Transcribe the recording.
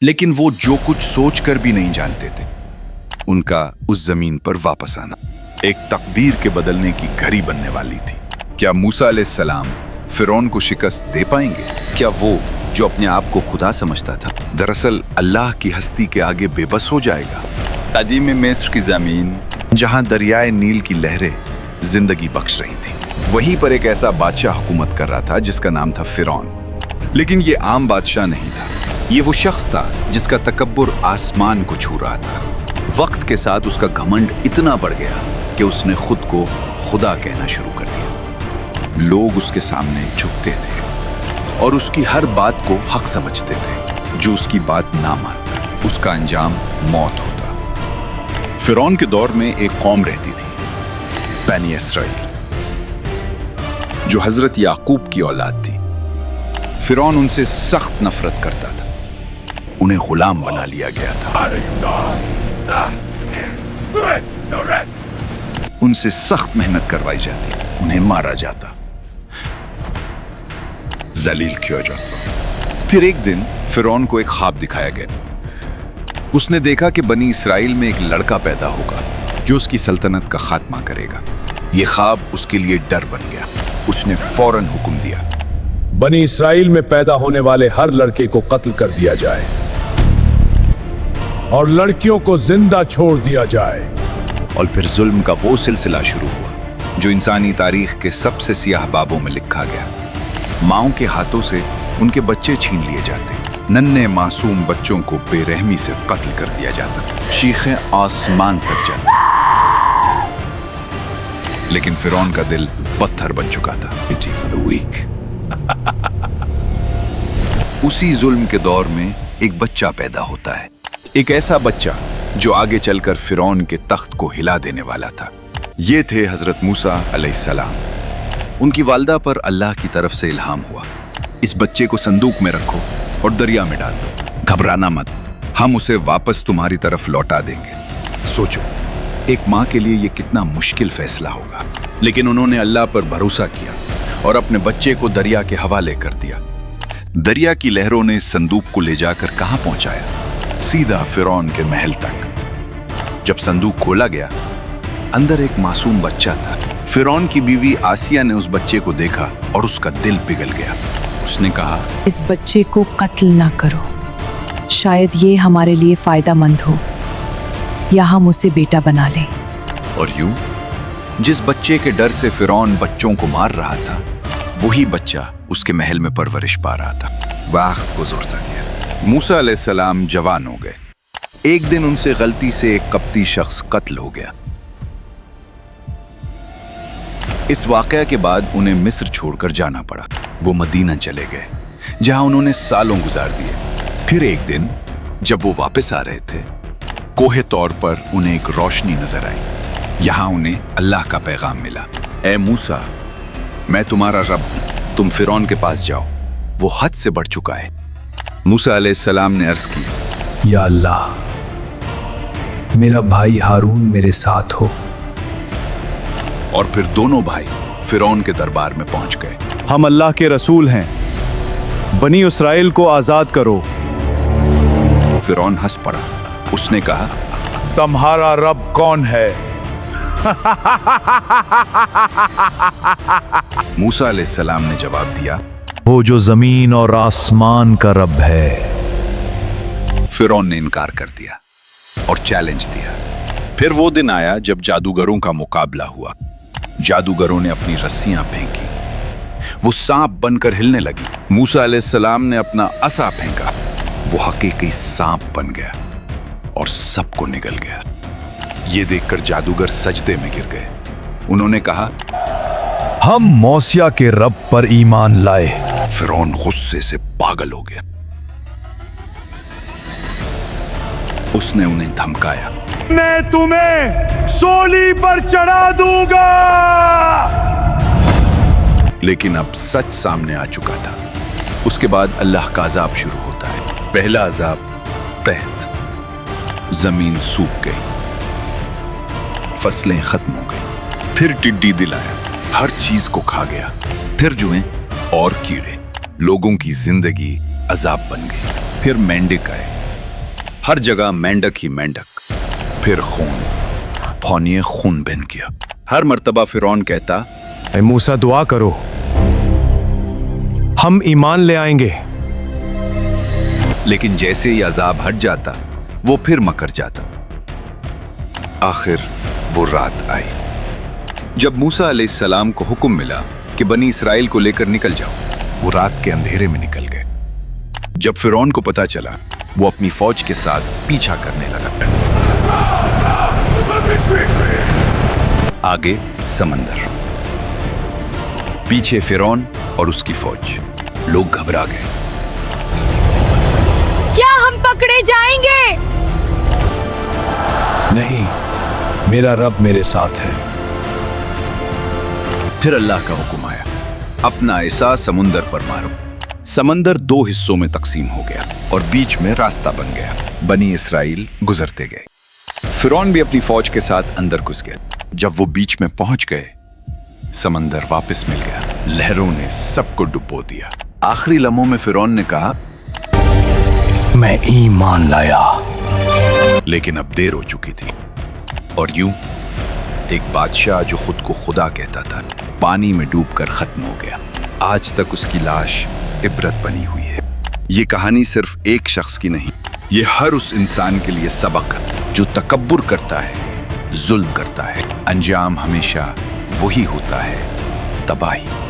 लेकिन वो जो कुछ सोच कर भी नहीं जानते थे, उनका उस जमीन पर वापस आना एक तकदीर के बदलने की घड़ी बनने वाली थी। क्या मूसा अलैहिस्सलाम फिरौन को शिकस्त दे पाएंगे? क्या वो जो अपने आप को खुदा समझता था, दरअसल अल्लाह की हस्ती के आगे बेबस हो जाएगा? कदीम मिस्र की जमीन जहां दरियाए नील की लहरें जिंदगी बख्श रही थी, वहीं पर एक ऐसा बादशाह हुकूमत कर रहा था जिसका नाम था फिरौन। लेकिन ये आम बादशाह नहीं था, ये वो शख्स था जिसका तकब्बुर आसमान को छू रहा था। वक्त के साथ उसका घमंड इतना बढ़ गया कि उसने खुद को खुदा कहना शुरू कर दिया। लोग उसके सामने झुकते थे और उसकी हर बात को हक समझते थे। जो उसकी बात ना मानता, उसका अंजाम मौत होता। फिरौन के दौर में एक कौम रहती थी, बनी इसराइल, जो हजरत याकूब की औलाद थी। फिरौन उनसे सख्त नफरत करता था, उन्हें गुलाम बना लिया गया था, उनसे सख्त मेहनत करवाई जाती, उन्हें मारा जाता, जलील किया जाता। फिर एक दिन फिरौन को एक ख्वाब दिखाया गया। उसने देखा कि बनी इसराइल में एक लड़का पैदा होगा जो उसकी सल्तनत का खात्मा करेगा। यह ख्वाब उसके लिए डर बन गया। उसने फौरन हुक्म दिया, बनी इसराइल में पैदा होने वाले हर लड़के को कत्ल कर दिया जाए और लड़कियों को जिंदा छोड़ दिया जाए। और फिर जुल्म का वो सिलसिला शुरू हुआ जो इंसानी तारीख के सबसे सियाह बाबों में लिखा गया। माओं के हाथों से उनके बच्चे छीन लिए जाते, नन्हे मासूम बच्चों को बेरहमी से कत्ल कर दिया जाता, चीखें आसमान तक जाती। लेकिन फिरौन का दिल पत्थर बन चुका था। उसी जुल्म के दौर में एक बच्चा पैदा होता है, एक ऐसा बच्चा जो आगे चलकर फिरौन के तख्त को हिला देने वाला था। ये थे हजरत मूसा अलैहिस्सलाम। उनकी वालदा पर अल्लाह की तरफ से इल्हाम हुआ, इस बच्चे को संदूक में रखो और दरिया में डाल दो। घबराना मत, हम उसे वापस तुम्हारी तरफ लौटा देंगे। सोचो, एक माँ के लिए यह कितना मुश्किल फैसला होगा, लेकिन उन्होंने अल्लाह पर भरोसा किया और अपने बच्चे को दरिया के हवाले कर दिया। दरिया की लहरों ने संदूक को ले जाकर कहां पहुंचाया? सीधा फिरौन के महल तक। जब संदूक खोला गया, अंदर एक मासूम बच्चा था। फिरौन की बीवी आसिया ने उस बच्चे को देखा और उसका दिल पिघल गया। उसने कहा, इस बच्चे को कत्ल ना करो, शायद ये हमारे लिए फायदेमंद हो, या हम उसे बेटा बना लें। और यूं जिस बच्चे के डर से फिरौन बच्चों को मार रहा था, वही बच्चा उसके महल में परवरिश पा रहा था। वक्त गुजरता गया, मूसा अलैहिस्सलाम जवान हो गए। एक दिन उनसे गलती से एक कप्ती शख्स कत्ल हो गया। इस वाकया के बाद उन्हें मिस्र छोड़कर जाना पड़ा। वो मदीना चले गए, जहां उन्होंने सालों गुजार दिए। फिर एक दिन जब वो वापस आ रहे थे, कोहे तौर पर उन्हें एक रोशनी नजर आई। यहां उन्हें अल्लाह का पैगाम मिला, ए मूसा, मैं तुम्हारा रब हूं, तुम फिरौन के पास जाओ, वो हद से बढ़ चुका है। मूसा अलैहिस्सलाम ने अर्ज की, या अल्लाह, मेरा भाई हारून मेरे साथ हो। और फिर दोनों भाई फिरौन के दरबार में पहुंच गए। हम अल्लाह के रसूल हैं, बनी इसराइल को आजाद करो। फिरौन हंस पड़ा। उसने कहा, तुम्हारा रब कौन है? मूसा अलैहिस्सलाम ने जवाब दिया, वो जो जमीन और आसमान का रब है। फिरौन ने इनकार कर दिया और चैलेंज दिया। फिर वो दिन आया जब जादूगरों का मुकाबला हुआ। जादूगरों ने अपनी रस्सियां फेंकी, वो सांप बनकर हिलने लगी। मूसा अलैहिस्सलाम ने अपना असा फेंका, वो हकीकी सांप बन गया और सबको निगल गया। ये देखकर जादूगर सजदे में गिर गए। उन्होंने कहा, हम मौसिया के रब पर ईमान लाए। फिरौन गुस्से से पागल हो गया। उसने उन्हें धमकाया, मैं तुम्हें सूली पर चढ़ा दूंगा। लेकिन अब सच सामने आ चुका था। उसके बाद अल्लाह का अजाब शुरू होता है। पहला अजाब तहत, जमीन सूख गई, फसलें खत्म हो गई। फिर टिड्डी दिल आया, हर चीज को खा गया। फिर जुएं और कीड़े, लोगों की जिंदगी अजाब बन गई। फिर मेंढक आए, हर जगह मेंढक ही मेंढक। फिर खून, फौनिए खून बन गया। हर मर्तबा फिरौन कहता, ऐ मूसा दुआ करो, हम ईमान ले आएंगे। लेकिन जैसे ही अजाब हट जाता वो फिर मकर जाता। आखिर वो रात आई जब मूसा अलैहिस्सलाम को हुक्म मिला कि बनी इसराइल को लेकर निकल जाओ। वो रात के अंधेरे में निकल गए। जब फिरौन को पता चला, वो अपनी फौज के साथ पीछा करने लगा। आगे समंदर, पीछे फिरौन और उसकी फौज। लोग घबरा गए। क्या हम पकड़े जाएंगे? नहीं, मेरा रब मेरे साथ है। फिर अल्लाह का हुक्म आया, अपना ऐसा समुंदर पर मारो। समंदर दो हिस्सों में तकसीम हो गया और बीच में रास्ता बन गया। बनी इसराइल गुजरते गए। फिरौन भी अपनी फौज के साथ अंदर घुस गया। जब वो बीच में पहुंच गए, समंदर वापस मिल गया। लहरों ने सबको डुबो दिया। आखिरी लम्हों में फिरौन ने कहा, मैं ईमान लाया। लेकिन अब देर हो चुकी थी। और यूं एक बादशाह जो खुद को खुदा कहता था, पानी में डूबकर खत्म हो गया। आज तक उसकी लाश इबरत बनी हुई है। ये कहानी सिर्फ एक शख्स की नहीं, ये हर उस इंसान के लिए सबक जो तकब्बुर करता है, जुल्म करता है। अंजाम हमेशा वही होता है, तबाही।